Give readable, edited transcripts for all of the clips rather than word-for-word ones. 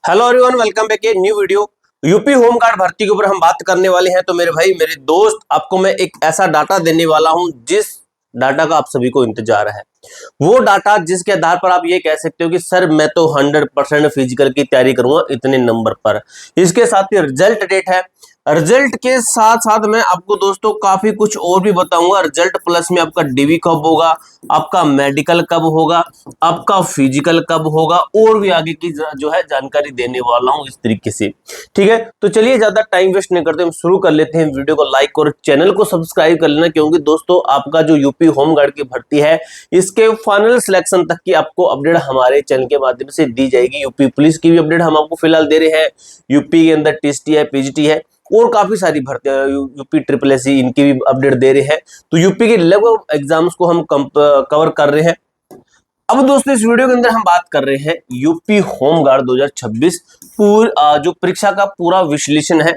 Hello everyone, welcome back a new video. UP home guard भर्ती के ऊपर हम बात करने वाले हैं। तो मेरे भाई मेरे दोस्त, आपको मैं एक ऐसा डाटा देने वाला हूं जिस डाटा का आप सभी को इंतजार है। वो डाटा जिसके आधार पर आप ये कह सकते हो कि सर मैं तो 100% फिजिकल की तैयारी करूंगा इतने नंबर पर। इसके साथ ही रिजल्ट डेट है। रिजल्ट के साथ साथ मैं आपको दोस्तों काफी कुछ और भी बताऊंगा। रिजल्ट प्लस में आपका डीवी कब होगा, आपका मेडिकल कब होगा, आपका फिजिकल कब होगा, और भी आगे की जो है जानकारी देने वाला हूं इस तरीके से। ठीक है, तो चलिए ज्यादा टाइम वेस्ट नहीं करते, हम शुरू कर लेते हैं। वीडियो को लाइक और चैनल को सब्सक्राइब कर लेना, क्योंकि दोस्तों आपका जो यूपी होमगार्ड की भर्ती है इसके फाइनल सिलेक्शन तक की आपको अपडेट हमारे चैनल के माध्यम से दी जाएगी। यूपी पुलिस की भी अपडेट हम आपको फिलहाल दे रहे हैं। यूपी के अंदर टीएसटी है, पीजीटी है, और काफी सारी भर्तियां, यूपी ट्रिपल एससी, इनकी भी अपडेट दे रहे हैं। तो यूपी के लगभग एग्जाम्स को हम कवर कर रहे हैं। अब दोस्तों इस वीडियो के अंदर हम बात कर रहे हैं यूपी होमगार्ड 2026 जो परीक्षा का पूरा विश्लेषण है,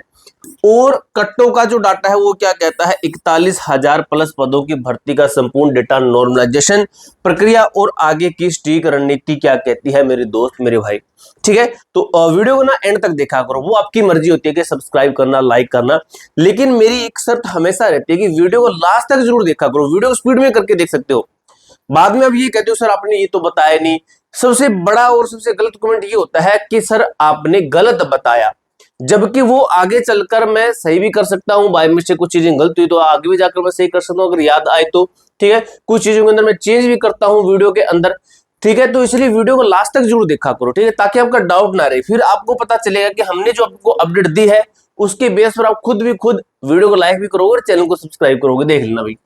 और कट्टों का जो डाटा है वो क्या कहता है। 41,000 प्लस पदों की भर्ती का संपूर्ण डेटा नॉर्मलाइजेशन प्रक्रिया और आगे की स्ट्रीक रणनीति क्या कहती है मेरे दोस्त, मेरे भाई। ठीक है, तो वीडियो को ना एंड तक देखा करो। वो आपकी मर्जी होती है कि सब्सक्राइब करना, लाइक करना, लेकिन मेरी एक शर्त हमेशा रहती है कि वीडियो को लास्ट तक जरूर देखा करो। वीडियो को स्पीड में करके देख सकते हो, बाद में अब ये कहते हो सर आपने ये तो बताया नहीं। सबसे बड़ा और सबसे गलत कमेंट ये होता है कि सर आपने गलत बताया, जबकि वो आगे चलकर मैं सही भी कर सकता हूं। बाय मिस्टेक कुछ चीजें गलत हुई तो आगे भी जाकर मैं सही कर सकता हूं अगर याद आए तो। ठीक है, कुछ चीजों के अंदर मैं चेंज भी करता हूं वीडियो के अंदर। ठीक है, तो इसलिए वीडियो को लास्ट तक जरूर देखा करो। ठीक है, ताकि आपका डाउट ना रहे। फिर आपको पता चलेगा कि हमने जो आपको अपडेट दी है उसके बेस पर आप खुद वीडियो को लाइक भी करोगे और चैनल को सब्सक्राइब करोगे। देख लेना भाई,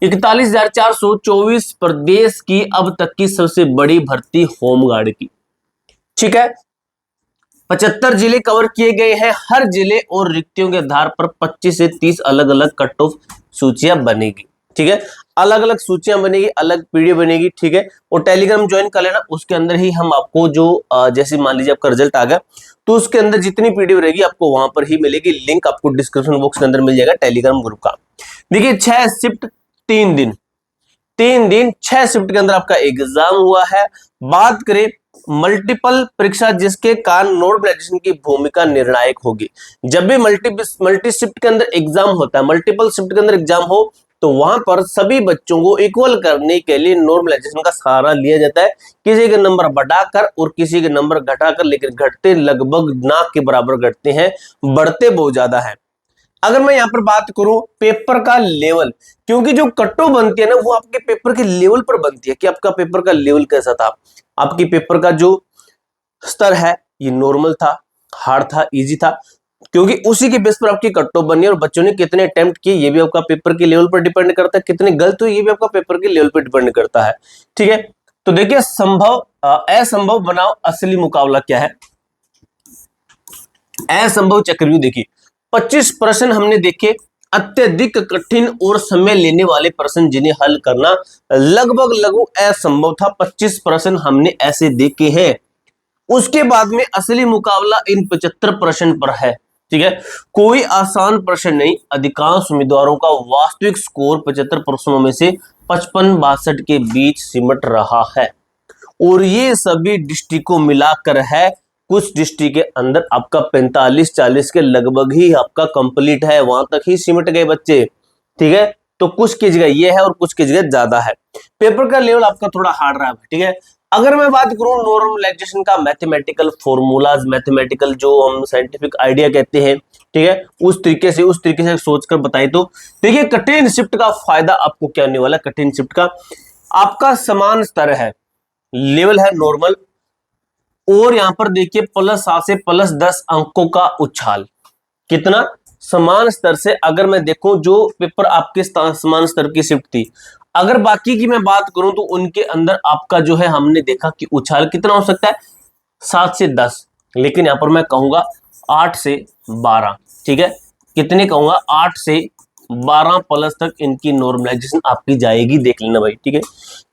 41,424 प्रदेश की अब तक की सबसे बड़ी भर्ती होमगार्ड की। ठीक है, 75 जिले कवर किए गए हैं। हर जिले और रिक्तियों के आधार पर 25 से 30 अलग अलग कट ऑफ सूचियां बनेगी। ठीक है, अलग अलग सूचियां बनेगी, अलग पीडीएफ बनेगी। ठीक है, और टेलीग्राम ज्वाइन कर लेना, उसके अंदर ही हम आपको जो जैसे मान लीजिए आपका रिजल्ट आ गया तो उसके अंदर जितनी पीडीएफ रहेगी आपको वहां पर ही मिलेगी। लिंक आपको डिस्क्रिप्शन बॉक्स के अंदर मिल जाएगा टेलीग्राम ग्रुप का। देखिए 6 शिफ्ट 3 दिन 6 शिफ्ट के अंदर आपका एग्जाम हुआ है। बात करें मल्टीपल परीक्षा, जिसके कारण नॉर्मलाइजेशन की भूमिका निर्णायक होगी। जब भी मल्टी शिफ्ट के अंदर एग्जाम होता है, मल्टीपल शिफ्ट के अंदर एग्जाम हो, तो वहां पर सभी बच्चों को इक्वल करने के लिए नॉर्मलाइजेशन का सहारा लिया जाता है। किसी के नंबर बढ़ाकर और किसी के नंबर घटाकर, लेकिन घटते लगभग ना के बराबर घटते हैं, बढ़ते बहुत ज्यादा है। अगर मैं यहां पर बात करूं पेपर का लेवल, क्योंकि जो कट्टो बनती है ना वो आपके पेपर के लेवल पर बनती है कि आपका पेपर का लेवल कैसा था। आपकी पेपर का जो स्तर है ये नॉर्मल था, हार्ड था, इजी था, क्योंकि उसी के बेस पर आपकी कट ऑफ बनी। और बच्चों ने कितने अटेम्प्ट किए ये भी आपका पेपर के लेवल पर डिपेंड करता है, कितने गलत हुए ये भी आपका पेपर के लेवल पर डिपेंड करता है। ठीक है, तो देखिए असंभव बनाओ असली मुकाबला क्या है। असंभव चक्रव्यूह देखिए 25 प्रश्न हमने देखे, अत्यधिक कठिन और समय लेने वाले प्रश्न जिन्हें हल करना लगभग असंभव था। 25 प्रश्न हमने ऐसे देखे हैं। उसके बाद में असली मुकाबला इन 75 प्रश्न पर है। ठीक है, कोई आसान प्रश्न नहीं। अधिकांश उम्मीदवारों का वास्तविक स्कोर 75 प्रश्नों में से 55-62 के बीच सिमट रहा है, और ये सभी डिस्ट्रिक्ट को मिलाकर है। कुछ डिस्ट्रिक्ट के अंदर आपका 45-40 के लगभग ही आपका कंप्लीट है, वहां तक ही सिमट गए बच्चे। ठीक है, तो कुछ की जगह ये है और कुछ की जगह ज्यादा है। पेपर का लेवल आपका थोड़ा हार्ड रहा है। ठीक है, अगर मैं बात करूं नॉर्मलाइजेशन का, मैथमेटिकल फॉर्मूलाज, मैथमेटिकल जो हम साइंटिफिक आइडिया कहते हैं, ठीक है, उस तरीके से सोचकर बताएं तो देखिए कठिन शिफ्ट का फायदा आपको क्या होने वाला है। कठिन शिफ्ट का आपका समान स्तर है, लेवल है नॉर्मल, और यहां पर देखिए +7 से +10 अंकों का उछाल। कितना समान स्तर से, अगर मैं देखूं जो पेपर आपके समान स्तर की शिफ्ट थी, अगर बाकी की मैं बात करूं तो उनके अंदर आपका जो है हमने देखा कि उछाल कितना हो सकता है 7 से 10, लेकिन यहां पर मैं कहूंगा 8 से 12। ठीक है, कितने कहूंगा 8 से 12 प्लस तक इनकी नॉर्मलाइजेशन आपकी जाएगी। देख लेना भाई। ठीक है,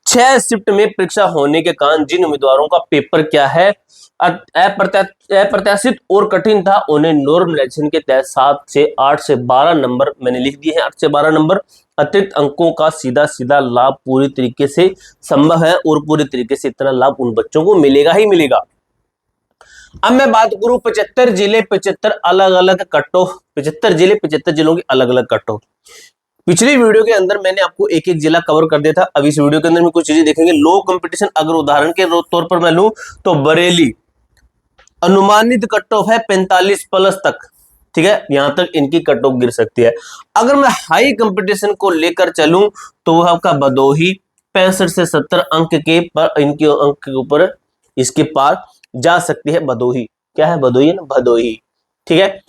6 शिफ्ट में परीक्षा होने के कारण जिन उम्मीदवारों का पेपर क्या है अप्रत्याशित और कठिन था, उन्हें नॉर्मलाइजेशन के तहत 7 से 8 से 12 नंबर मैंने लिख दिए हैं। 8 से 12 नंबर अतिरिक्त अंकों का सीधा सीधा लाभ पूरी तरीके से संभव है, और पूरी तरीके से इतना लाभ उन बच्चों को मिलेगा ही मिलेगा। अब मैं बात करूं 75 जिले 75 अलग अलग कट ऑफ, 75 जिले 75 जिलों के अलग अलग कट ऑफ। पिछली वीडियो के अंदर मैंने आपको एक एक जिला कवर कर दिया था। अब इस वीडियो के अंदर में कुछ चीजें देखेंगे। लो कंपटीशन, अगर उदाहरण के तौर पर मैं लूं तो बरेली अनुमानित कट ऑफ है 45 प्लस तक, ठीक है, यहां तक इनकी कट ऑफ गिर सकती है। अगर मैं हाई कंपटीशन को लेकर चलूं तो वह आपका भदोही 65 से 70 अंक के पर, इनके अंक के ऊपर इसके पार जा सकती है। भदोही क्या है, भदोही है ना, भदोही, ठीक है।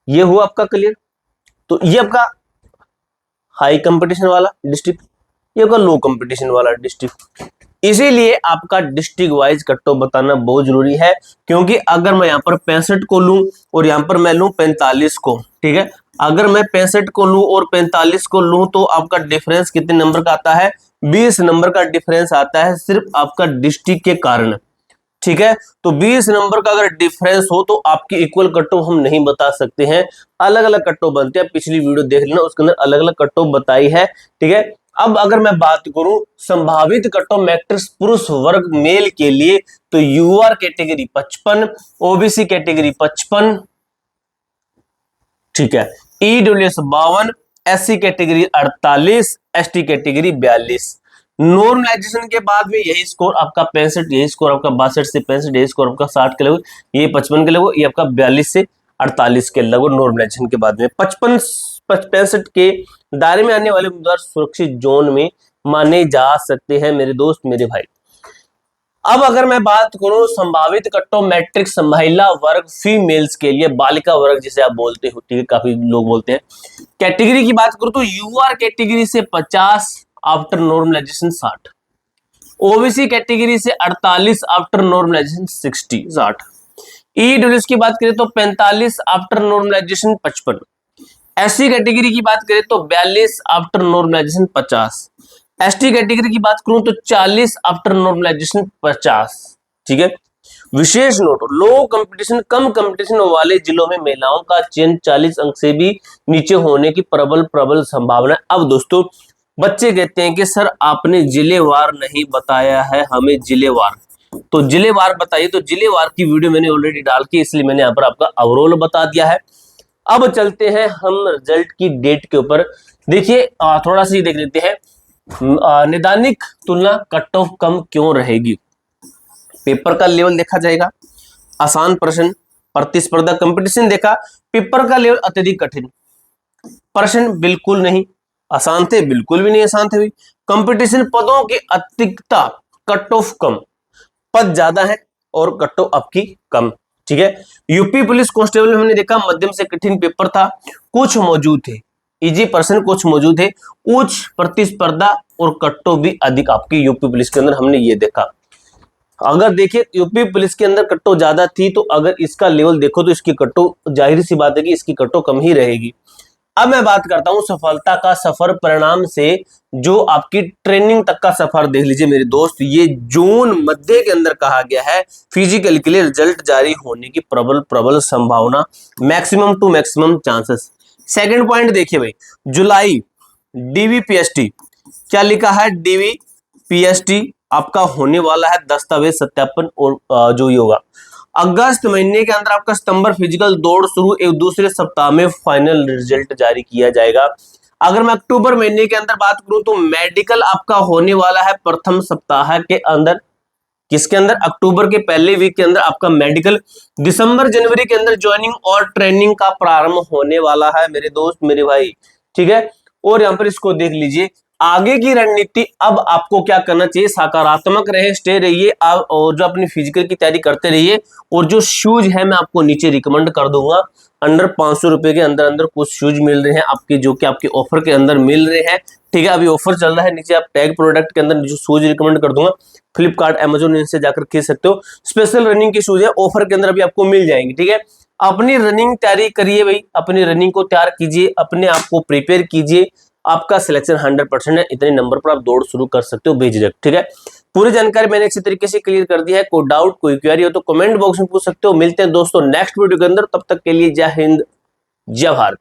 ये हुआ आपका क्लियर। तो ये आपका हाई कंपटीशन वाला डिस्ट्रिक्ट, ये आपका लो कंपटीशन वाला डिस्ट्रिक्ट। इसीलिए आपका डिस्ट्रिक्ट वाइज कट ऑफ बताना बहुत जरूरी है, क्योंकि अगर मैं यहाँ पर 65 को लूं और यहाँ पर मैं लूं 45 को, ठीक है, अगर मैं 65 को लूं और 45 को लूं तो आपका डिफरेंस कितने नंबर का आता है, 20 नंबर का डिफरेंस आता है, सिर्फ आपका डिस्ट्रिक्ट के कारण, ठीक है। तो 20 नंबर का अगर डिफरेंस हो तो आपकी इक्वल कट ऑफ हम नहीं बता सकते हैं, अलग अलग कट ऑफ बनते हैं। पिछली वीडियो देख लेना, उसके अंदर अलग अलग कट ऑफ बताई है, ठीक है। अब अगर मैं बात करूं संभावित कट ऑफ मैट्रिक्स पुरुष वर्ग मेल के लिए, तो यूआर कैटेगरी 55, ओबीसी कैटेगरी 55, ठीक है, EWS 52, SC category 48, ST category 42। Normalisation के बाद में यही स्कोर आपका 65, यही स्कोर आपका 62 से 65, यही स्कोर आपका 60 के लगभग, ये 55 के लगभग, ये आपका 42 से 48 के लगभग नॉर्मलाइजेशन के बाद में। 65 के दायरे में आने वाले उम्मीदवार सुरक्षित जोन में माने जा सकते हैं मेरे दोस्त, मेरे भाई। अब अगर मैं बात करूं संभावित कट ऑफ मैट्रिक्स महिला वर्ग फीमेल्स के लिए, बालिका वर्ग जिसे आप बोलते हो, ठीक है, काफी लोग बोलते हैं, कैटेगरी की बात करूं तो यूआर कैटेगरी से 50 आफ्टर नॉर्मलाइजेशन 60, ओबीसी कैटेगरी से 48 आफ्टर नॉर्मलाइजेशन 60, ईडब्ल्यूएस की बात करें तो 45 आफ्टर नॉर्मलाइजेशन 55, एससी कैटेगरी की बात करें तो 42 आफ्टर नॉर्मलाइजेशन 50, एसटी कैटेगरी की बात करूं तो 40 आफ्टर नॉर्मलाइजेशन 50, ठीक है। विशेष नोट, लो कंपटीशन कम कंपटीशन वाले जिलों में महिलाओं का चयन 40 अंक से भी नीचे होने की प्रबल संभावना। अब दोस्तों बच्चे कहते हैं कि सर आपने जिलेवार नहीं बताया है, हमें जिलेवार, तो जिलेवार बताइए। तो जिलेवार की वीडियो मैंने ऑलरेडी डाल के, इसलिए मैंने यहाँ पर आपका ओवरऑल बता दिया है। अब चलते हैं हम रिजल्ट की डेट के ऊपर। देखिए थोड़ा सा ये देख लेते हैं, निदानिक तुलना कट ऑफ कम क्यों रहेगी। पेपर का लेवल देखा जाएगा, आसान प्रश्न, प्रतिस्पर्धा कंपटीशन देखा, पेपर का लेवल अत्यधिक कठिन, प्रश्न बिल्कुल नहीं आसान थे, बिल्कुल भी नहीं आसान थे। कंपटीशन पदों की अधिकता, कट ऑफ कम, पद ज्यादा है और कट ऑफ आपकी कम, ठीक है। यूपी पुलिस कांस्टेबल में हमने देखा मध्यम से कठिन पेपर था, कुछ मौजूद थे इजी प्रश्न, कुछ मौजूद है, उच्च प्रतिस्पर्धा और कट ऑफ भी अधिक आपकी यूपी पुलिस के अंदर हमने ये देखा। अगर देखिए यूपी पुलिस के अंदर कट ऑफ ज्यादा थी, तो अगर इसका लेवल देखो तो इसकी कट ऑफ जाहिर सी बात है कि इसकी कट ऑफ कम ही रहेगी। अब मैं बात करता हूं सफलता का सफर परिणाम से, जो आपकी ट्रेनिंग तक का सफर देख लीजिए मेरे दोस्त, ये जून मध्य के अंदर कहा गया है फिजिकल के लिए रिजल्ट जारी होने की प्रबल संभावना, maximum to maximum chances. Second point देखिए भाई, जुलाई डीवीपीएसटी क्या लिखा है, डीवीपीएसटी आपका होने वाला है दस्तावेज सत्यापन और जो ये होगा अगस्त महीने के अंदर आपका सितंबर फिजिकल दौड़ शुरू, एक दूसरे सप्ताह में फाइनल रिजल्ट जारी किया जाएगा। अगर मैं अक्टूबर महीने के अंदर बात करूं तो मेडिकल आपका होने वाला है प्रथम सप्ताह के अंदर, किसके अंदर, अक्टूबर के पहले वीक के अंदर आपका मेडिकल, दिसंबर जनवरी के अंदर ज्वाइनिंग और ट्रेनिंग का प्रारंभ होने वाला है मेरे दोस्त, मेरे भाई, ठीक है। और यहां पर इसको देख लीजिए, आगे की रणनीति अब आपको क्या करना चाहिए, सकारात्मक रहे, स्टे रहिए आप, और जो अपनी फिजिकल की तैयारी करते रहिए। और जो शूज है मैं आपको नीचे रिकमेंड कर दूंगा, अंडर 500 रुपए के अंदर अंदर कुछ शूज मिल रहे हैं आपके, जो कि आपके ऑफर के अंदर मिल रहे हैं, ठीक है। अभी ऑफर चल रहा है, नीचे आप टैग प्रोडक्ट के अंदर जो शूज रिकमेंड कर दूंगा, फ्लिपकार्ट अमेजोन इनसे जाकर खरीद सकते हो। स्पेशल रनिंग के शूज है, ऑफर के अंदर अभी आपको मिल जाएंगे, ठीक है। अपनी रनिंग तैयारी करिए भाई, अपनी रनिंग को तैयार कीजिए, अपने आप को प्रिपेयर कीजिए, आपका सिलेक्शन 100% है, इतने नंबर पर आप दौड़ शुरू कर सकते हो बेझिझक, ठीक है। पूरी जानकारी मैंने अच्छी तरीके से क्लियर कर दी है। कोई डाउट कोई क्वेरी हो तो कमेंट बॉक्स में पूछ सकते हो। मिलते हैं दोस्तों नेक्स्ट वीडियो के अंदर, तब तक के लिए जय हिंद जय भारत।